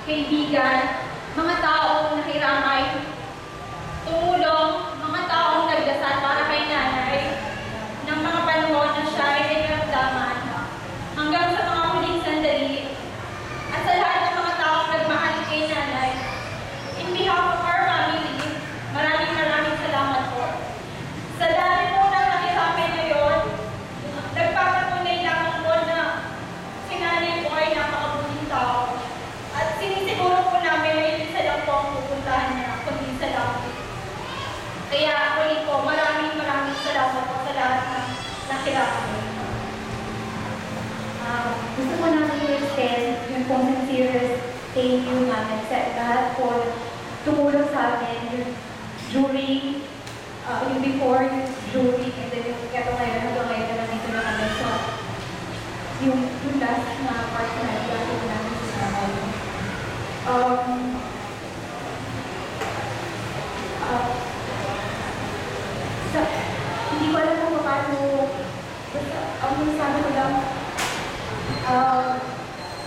kaibigan, mga taong nakiramay, tumulong, mga taong nagdasal para kay nanay, ng mga panahon na siya ay nagkaramdaman, hanggang sa mga huling sandali, at sa lahat ng mga taong nagmahal kay nanay. In behalf of our family, maraming salamat po. Sa dami po ng nakiramay ngayon, nagpapatunay lamang po na si nanay po ay napakabuting tao. At sinisiguro po namin na hindi sa lang po ang pupuntahan niya, kundi sa langit. Kaya ulit po, maraming salamat po sa lahat ng nakiramay. Gusto ko namin i-extend yung pong sincerest thank you namin sa lahat po tumulong sa amin yung during, yung before yung during, and then yung hanggang ngayon na nandito na kami sa yung last na part na nagagawa namin sa namin. Hindi ko alam kung paano, basta ang sabi ko lang,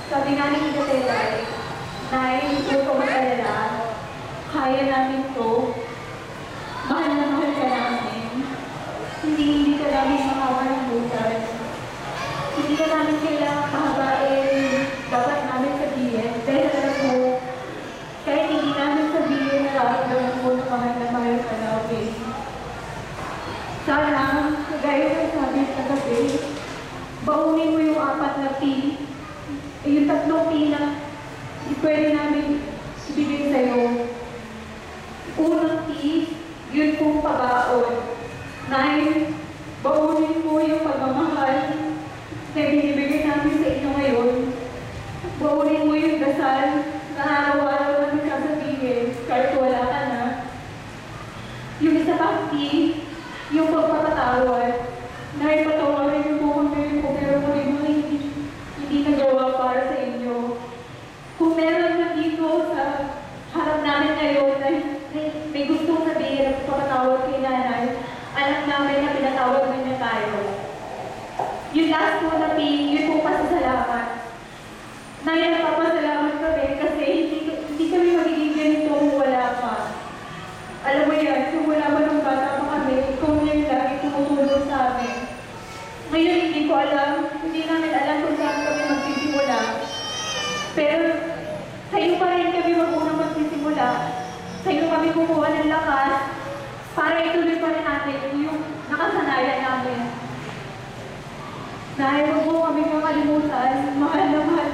sabi nga ni Gatela, huwag ko mag-alala, kaya namin to, mahal na mahal ka namin, hindi ka namin makakalimutan, hindi ka namin kailangan pahabain, dapat namin sabihin, dahil alam mo, kahit hindi namin sabihin na nararamdaman mo na mahal ka namin. Sana, kagaya ng sabi sa gabi, baunin mo yung 4 na P, yung 3 P na pwede namin ibigay sa'yo. Unang P, yun pong pag-aon. 9, baunin mo yung pagmamahal na binibigay namin sa inyo ngayon. Baunin mo yung dasal na araw-araw namin sasabihin kahit wala ka na. Yung isa pang P, yung pagpapatawad. Patawarin niyo po kami kung meron mo rin hindi nagawa para sa inyo. Kung meron na dito sa harap namin ngayon na may gustong sabihin at papatawad kay nanay, alam namin na pinatawad na niya tayo. Yung last po na P, yun po pasasalamat. Nagpapasalamat kami kasi hindi kami magiging ganito kung wala pa. Alam mo yan, kung wala pa nung bata pa kami, kung yan lagi tumutulong sa amin. Ngayon, hindi ko alam, hindi namin alam kung saan kami magsisimula. Pero, sa'yo pa rin kami mag-unang magsisimula. Sa'yo kami kukuha ng lakas para ituloy pa rin natin yung nakasanayan namin. Dahil huwag mo kami makalimutan, mahal na mahal